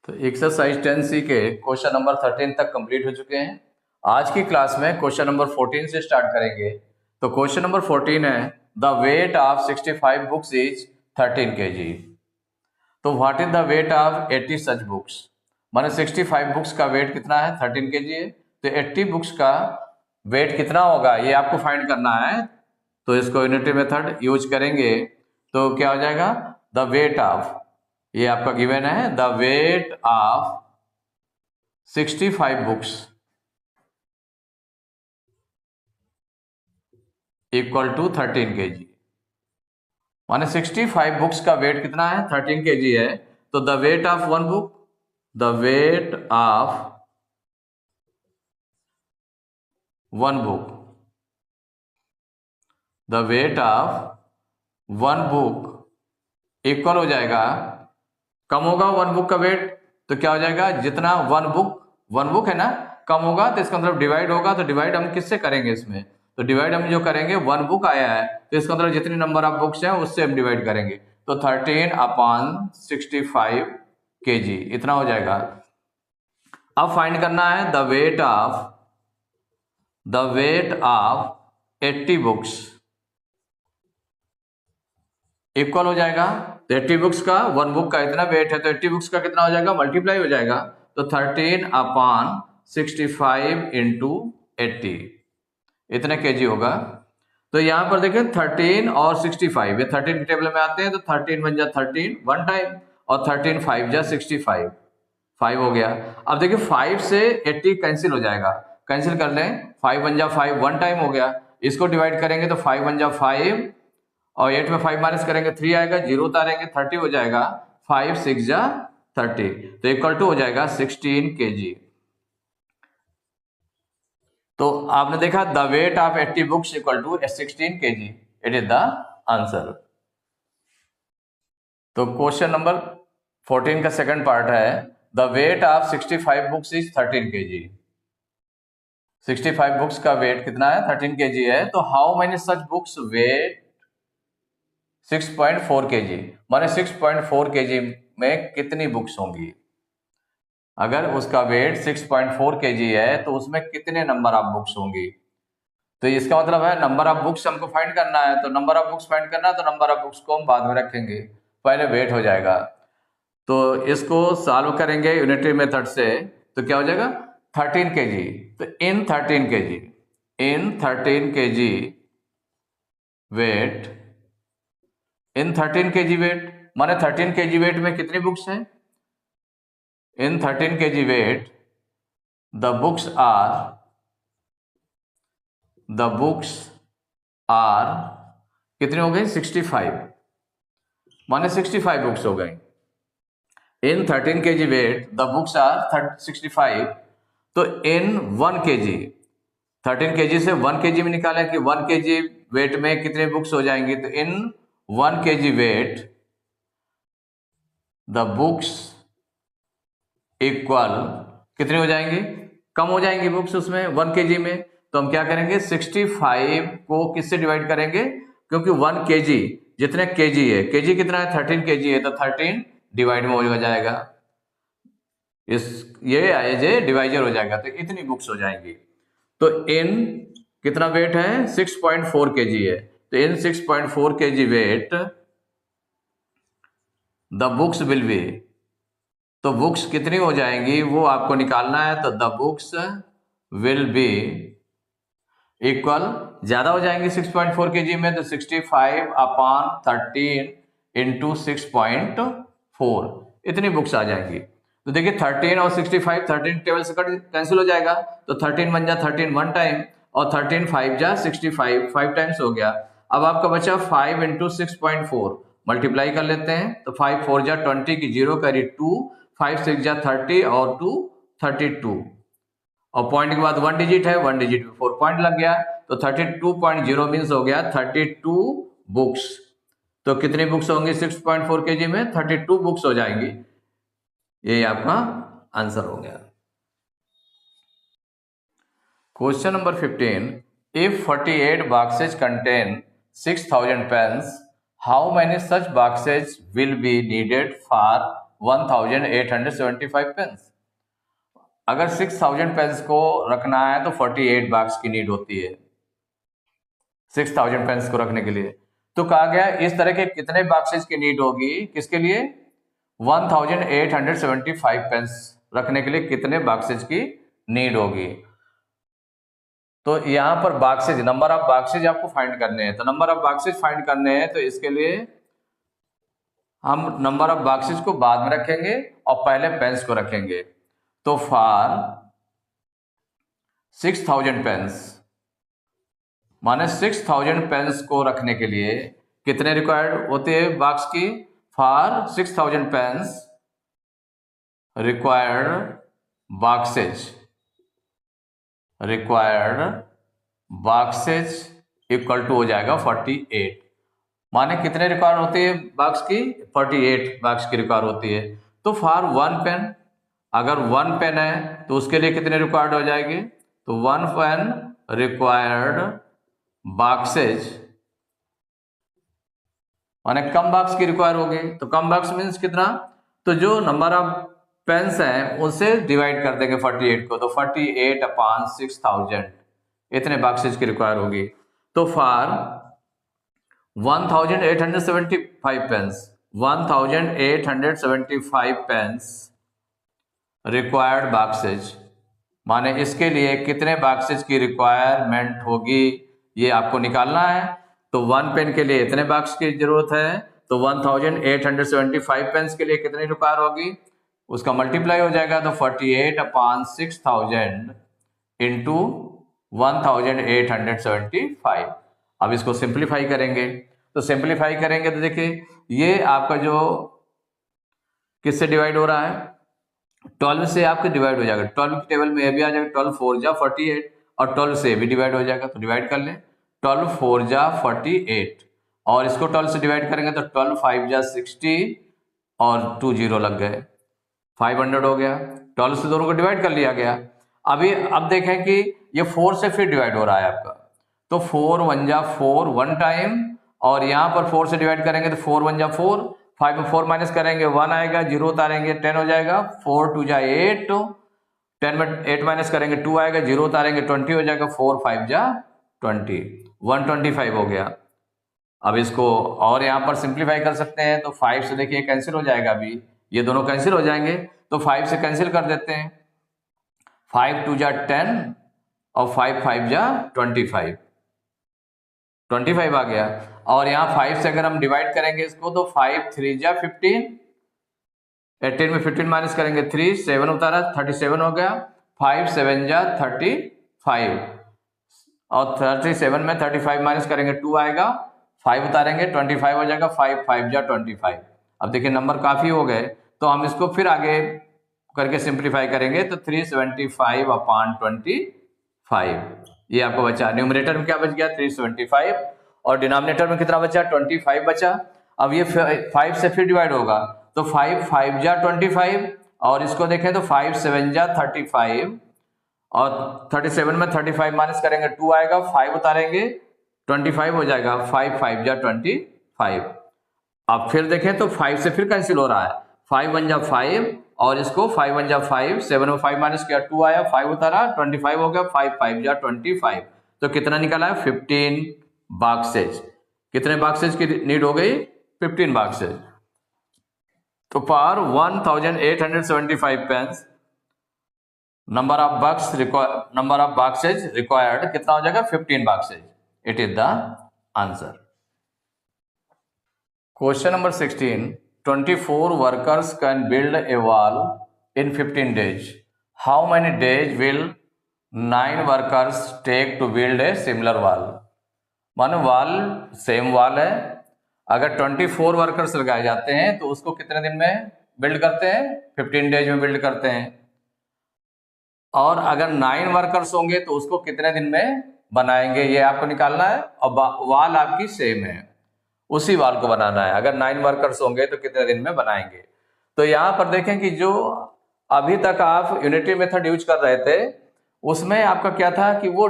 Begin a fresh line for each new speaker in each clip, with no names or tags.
तो exercise 10C के question number 13 तक कंप्लीट हो चुके हैं। आज की क्लास में क्वेश्चन नंबर 14 से स्टार्ट करेंगे। तो क्वेश्चन नंबर 14 है the weight of 65 books is 13 kg। तो what is the weight of 80 such books, माने 65 बुक्स का वेट कितना है, 13 kg है। तो 80 बुक्स का वेट कितना होगा ये आपको फाइंड करना है। तो इसको यूनिटी मेथड यूज करेंगे तो क्या हो जाएगा, द वेट ऑफ, ये आपका गिवन है, the weight of 65 books equal to 13 kg। माने 65 बुक्स का वेट कितना है, 13 kg है। तो the weight of one book, the weight of one book, the weight of one book equal हो जाएगा, कम होगा वन बुक का वेट तो क्या हो जाएगा, जितना वन बुक है ना, कम होगा तो इसका मतलब डिवाइड होगा। तो डिवाइड हम किससे करेंगे इसमें, तो डिवाइड हम जो करेंगे, वन बुक आया है तो इसका मतलब जितनी नंबर ऑफ बुक्स हैं उससे हम डिवाइड करेंगे। तो 13/65 kg इतना हो जाएगा। अब फाइंड करना है the weight of 80 books equal हो जाएगा। तो 80 बुक्स का वन बुक का इतना वेट है तो 80 बुक्स का कितना हो जाएगा, मल्टीप्लाई हो जाएगा। तो 13/65 इंटू 80 इतने kg होगा। तो यहां पर देखें 13 और 65, ये 13 के टेबल में आते हैं तो 13 बन जा 13 वन टाइम और 13 5 जा 65, 5 हो गया। अब देखिए 5 से 80 कैंसिल हो जाएगा, कैंसिल कर लें, 5 बन जा 5 वन टाइम हो गया। इसको डिवाइड करेंगे तो 5 बन जा 5 और 8 में 5 माइनस करेंगे 3 आएगा, 0 उतारेंगे 30 हो जाएगा, 5 6 जा 30 तो इक्वल टू हो जाएगा 16 kg। तो आपने देखा the weight of 80 books equal to 16 kg, it is the answer. तो क्वेश्चन नंबर 14 का सेकंड पार्ट है the weight of 65 books is 13 kg। 65 books का वेट कितना है, 13 kg है। तो how many such books weigh 6.4 kg, माने 6.4 kg में कितनी बुक्स होंगी। अगर उसका वेट 6.4 kg है तो उसमें कितने नंबर ऑफ बुक्स होंगी। तो इसका मतलब है नंबर ऑफ बुक्स हमको फाइंड करना है। तो नंबर ऑफ बुक्स फाइंड करना है तो नंबर ऑफ बुक्स को हम बाद में रखेंगे, पहले वेट हो जाएगा। तो इसको सॉल्व करेंगे यूनिटरी मेथड से तो क्या हो जाएगा 13 kg। तो in 13 kg weight, in 13 kg weight, माने 13 kg वेट में कितनी बुक्स हैं, in 13 kg weight the books are कितने हो गए, 65, माने 65 बुक्स हो गए। In 13 kg weight the books are 65। तो इन 1 kg, 13 kg से 1 kg में निकाला कि 1 kg वेट में कितने बुक्स हो जाएंगे। तो in 1 kg weight the books equal कितने हो जाएंगे, कम हो जाएंगी बुक्स उसमें 1 kg में। तो हम क्या करेंगे, 65 को किससे डिवाइड करेंगे, क्योंकि 1 kg जितने kg है, kg कितना है 13 kg है तो 13 डिवाइड में हो जाएगा, इस ये एज ए डिवाइजर हो जाएगा तो इतनी बुक्स हो जाएंगी। तो इन कितना वेट है, 6.4 kg है। तो in 6.4 kg weight the books will be, तो बुक्स कितनी हो जाएंगी वो आपको निकालना है। तो the books will be equal, ज्यादा हो जाएंगे 6.4 kg में तो 65/13 इंटू 6.4 इतनी बुक्स आ जाएंगी। तो देखिए 13 और 65 13 टेबल से कैंसिल हो जाएगा तो 13 बन जा 13 वन टाइम और 13 5 जा 65, 5 टाइम्स हो गया। अब आपका बचा 5 इंटू 6.4, मल्टीप्लाई कर लेते हैं तो 5 4 जा 20 की 0 करी 2, 5 6 जा 30 और 2 32 और पॉइंट के बाद 1 डिजिट है, 1 डिजिट में 4 पॉइंट लग गया तो 32.0 मीन्स हो गया 32 बुक्स। तो कितनी बुक्स होंगी 6.4 kg में, 32 बुक्स हो जाएंगी, ये आपका आंसर हो गया। Question number 15, if 48 boxes contain 6000 pens, how many such boxes will be needed for 1875 pens. अगर 6000 पेंस को रखना है तो 48 बाक्स की नीड होती है 6000 पेंस को रखने के लिए। तो कहा गया इस तरह के कितने बॉक्सेस की नीड होगी, किसके लिए, 1875 पेंस रखने के लिए कितने बॉक्सेस की नीड होगी। तो यहां पर बॉक्सेज, नंबर ऑफ बॉक्सेज आपको फाइंड करने हैं। तो नंबर ऑफ बॉक्सेज फाइंड करने हैं तो इसके लिए हम नंबर ऑफ बॉक्सेज को बाद में रखेंगे और पहले पेंस को रखेंगे। तो फॉर 6000 पेंस, माने 6000 पेंस को रखने के लिए कितने रिक्वायर्ड होते हैं बॉक्स की, for 6000 pens required boxes equal to हो जाएगा 48। माने कितने रिक्वायर होती है बॉक्स की, 48 बॉक्स की रिक्वायर होती है। तो फॉर 1 पेन, अगर 1 पेन है तो उसके लिए कितने रिक्वायर्ड हो जाएगी, तो 1 पेन रिक्वायर्ड बॉक्सेज, माने कम बॉक्स की रिक्वायर होगी। तो कम बॉक्स मीन्स कितना, तो जो नंबर ऑफ पेन्स हैं उनसे डिवाइड कर देंगे 48 को, तो 48 अपॉन 6000 इतने बॉक्सेज की रिक्वायर होगी। तो for 1875 pens, 1875 pens required boxes, माने इसके लिए कितने बॉक्सेज की रिक्वायरमेंट होगी ये आपको निकालना है। तो 1 पेन के लिए इतने बॉक्स की जरूरत है, तो 1875 पेंस के लिए कितनी रिक्वायर होगी, उसका मल्टीप्लाई हो जाएगा। तो 48 अपॉन 6000 इंटू 1875। अब इसको सिंप्लीफाई करेंगे, तो सिंप्लीफाई करेंगे तो देखिए ये आपका जो किससे डिवाइड हो रहा है, 12 से आपके डिवाइड हो जाएगा। 12 की टेबल में ये भी आ जाएगा, 12 4 जा 48 और 12 से भी डिवाइड हो जाएगा, तो डिवाइड कर लें। 12 4 जा 48 और इसको 12 से डिवाइड करेंगे तो 12 5 जा 60 और 2 0 लग गए, 500 हो गया। 12 से दोनों को डिवाइड कर लिया गया। अभी अब देखें कि ये 4 से फिर डिवाइड हो रहा है आपका, तो 4 1 जा 4 1 टाइम, और यहाँ पर 4 से डिवाइड करेंगे तो 4 1 जा 4, 5 में 4 माइनस करेंगे 1 आएगा, 0 उतारेंगे 10 हो जाएगा, 4 2 जा 8, 10 में 8 माइनस करेंगे 2 आएगा, 0 उतारेंगे 20 हो जाएगा, 4 5 जा 20, 125 हो गया। अब इसको और यहाँ पर सिंप्लीफाई कर सकते हैं, तो 5 से देखिए कैंसिल हो जाएगा, अभी ये दोनों कैंसिल हो जाएंगे, तो 5 से कैंसिल कर देते हैं, 5 2 जा 10 और 5 5 जा 25 आ गया। और यहाँ 5 से अगर हम डिवाइड करेंगे इसको तो 5 3 जा 15, 18 में 15 माइनस करेंगे 3 7 उतारा 37 हो गया, 5 7 जा 35 और 37 में 35 माइनस करेंगे 2 आएगा, 5 उतारेंगे 25 हो जाएगा, 5 5 जा 25। अब देखिए नंबर काफी हो गए, तो हम इसको फिर आगे करके सिंप्लीफाई करेंगे तो 375 अपॉन 25 ये आपको बचा। न्यूमरेटर में क्या बच गया 375 और डिनोमिनेटर में कितना बचा 25 बचा। अब ये 5 से फिर डिवाइड होगा, तो 5 5 जा 25 और इसको देखें तो 5 7 जा 35 और 37 में 35 माइनस करेंगे 2 आएगा, 5 उतारेंगे 25 हो जाएगा, 5 5 जा 25। अब फिर देखें तो 5 से फिर कैंसिल हो रहा है, 5 1 जा 5 और इसको 5 1 जा 5, 7 में 5 माइनस किया 2 आया, 5 उतारा 25 हो गया, 5 5 जा 25। तो कितना निकला है 15 बॉक्सेज। कितने बॉक्सेज की नीड हो गई 15 बॉक्सेज। तो for 1875 pens number of boxes required कितना हो जाएगा 15 boxes. It is the answer. Question number 16, 24 workers can build a wall in 15 days. How many days will 9 workers take to build a similar wall? मानो wall same wall है, अगर 24 workers लगाए जाते हैं तो उसको कितने दिन में बिल्ड करते हैं 15 डेज में बिल्ड करते हैं। और अगर 9 वर्कर्स होंगे तो उसको कितने दिन में बनाएंगे ये आपको निकालना है। और वॉल आपकी सेम है, उसी वॉल को बनाना है। अगर 9 वर्कर्स होंगे तो कितने दिन में बनाएंगे। तो यहां पर देखें कि जो अभी तक आप यूनिटी मेथड यूज कर रहे थे उसमें आपका क्या था कि वो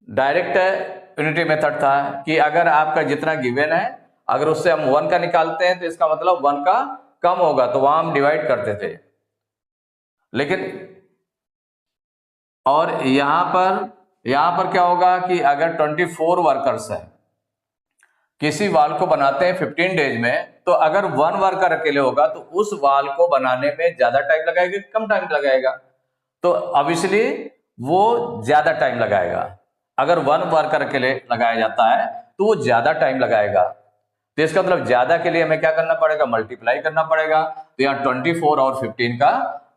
डायरेक्ट यूनिटी मेथड था कि अगर आपका जितना गिवन है अगर उससे हम 1 का निकालते हैं तो इसका मतलब 1 का कम होगा तो वहां हम डिवाइड करते थे, लेकिन और यहां पर क्या होगा कि अगर 24 वर्कर्स है, किसी वाल को बनाते हैं 15 डेज में, तो अगर 1 वर्कर अकेले होगा तो उस वाल को बनाने में ज्यादा टाइम लगाएगा, कम टाइम लगाएगा? तो ऑब्वियसली वो ज्यादा टाइम लगाएगा। अगर 1 वर्कर अकेले लगाया जाता है तो वो ज्यादा टाइम लगाएगा। तो इसका मतलब ज्यादा के लिए हमें क्या करना पड़ेगा? मल्टीप्लाई करना पड़ेगा। तो यहाँ 24 और 15 का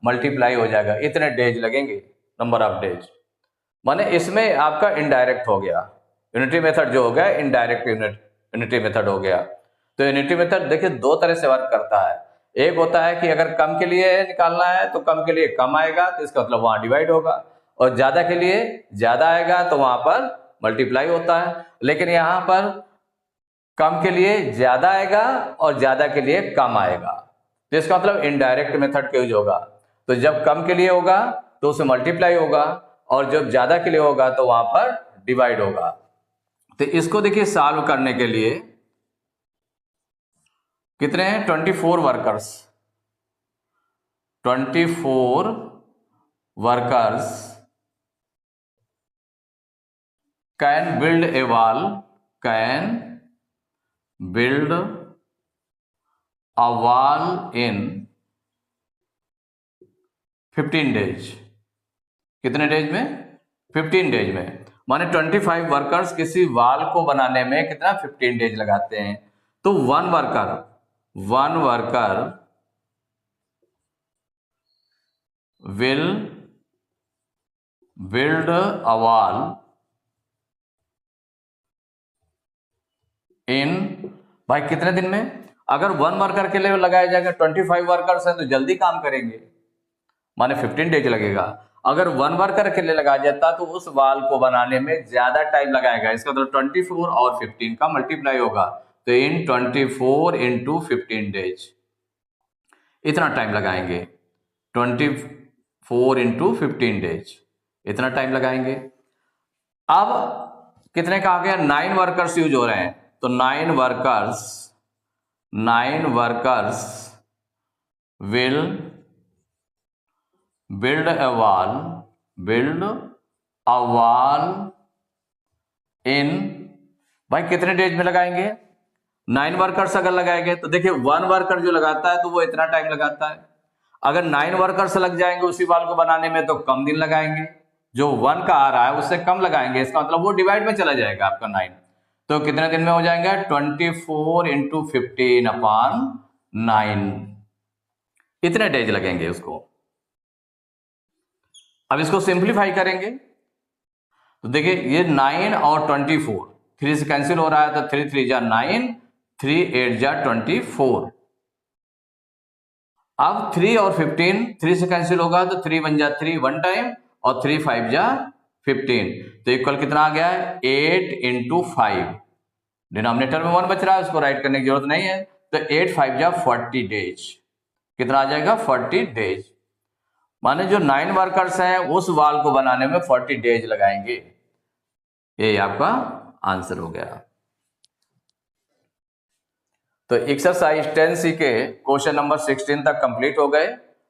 मल्टीप्लाई हो जाएगा, इतने डेज लगेंगे, नंबर ऑफ डेज। माने इसमें आपका इनडायरेक्ट हो गया, यूनिटरी मेथड जो हो गया इनडायरेक्ट यूनिटरी मेथड हो गया। तो यूनिटरी मेथड देखिए 2 तरह से वर्क करता है। एक होता है कि अगर कम के लिए निकालना है तो कम के लिए कम आएगा, तो इसका मतलब वहां डिवाइड होगा, और ज्यादा के लिए ज्यादा आएगा तो वहां पर मल्टीप्लाई होता है। लेकिन यहां पर कम के लिए ज्यादा आएगा और ज्यादा के लिए कम आएगा, तो इसका मतलब इनडायरेक्ट मेथड का यूज होगा। तो जब कम के लिए होगा तो उसे मल्टीप्लाई होगा, और जब ज्यादा के लिए होगा तो वहां पर डिवाइड होगा। तो इसको देखिए सॉल्व करने के लिए कितने हैं? 24 workers. 24 workers can build a wall, can build a wall in 15 days. कितने डेज में? 15 डेज में। माने 25 वर्कर्स किसी वॉल को बनाने में कितना? 15 डेज लगाते हैं। तो one worker will build a wall in, भाई कितने दिन में? अगर 1 वर्कर के लिए लगाया जाएगा, 25 वर्कर्स हैं तो जल्दी काम करेंगे, माने 15 डेज लगेगा। अगर 1 वर्कर के लिए लगाया जाता तो उस वाल को बनाने में ज्यादा टाइम लगाएगा। इसका मतलब 24 और 15 का मल्टीप्लाई होगा, तो इन 24 इंटू 15 डेज इतना टाइम लगाएंगे। 24 इंटू 15 डेज इतना टाइम लगाएंगे। अब कितने का आ गया? 9 वर्कर्स यूज हो रहे हैं, तो 9 workers will build a wall in, भाई कितने डेज में लगाएंगे? 9 वर्कर्स अगर लगाएंगे तो देखिए 1 वर्कर जो लगाता है तो वो इतना टाइम लगाता है। अगर 9 वर्कर्स लग जाएंगे उसी वाल को बनाने में तो कम दिन लगाएंगे, जो 1 का आ रहा है उससे कम लगाएंगे। इसका मतलब वो डिवाइड में चला जाएगा आपका 9, तो कितने दिन में हो जाएंगे? 24 इंटू 15 अपॉन 9, इतने डेज लगेंगे उसको। अब इसको सिंप्लीफाई करेंगे तो देखिए ये 9 और 24 3 से कैंसिल हो रहा है, तो 3 3 जा 9, 3 8 जा 24। अब 3 और 15 3 से कैंसिल होगा तो 3 1 जा 3 1 टाइम, और 3 5 जा 15, तो इक्वल कितना आ गया है? 8 इंटू 5। डिनोमिनेटर में 1 बच रहा है, उसको राइट करने की जरूरत नहीं है, तो 8 5 जा 40 डेज। कितना आ जाएगा? 40 डेज। माने जो 9 वर्कर्स हैं उस वाल को बनाने में 40 डेज लगाएंगे। ये आपका आंसर हो गया। तो एक्सरसाइज 10C के क्वेश्चन नंबर 16 तक कंप्लीट हो गए।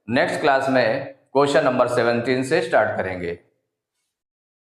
नेक्स्ट क्लास में क्वेश्चन नंबर 17 से स्टार्ट करेंगे।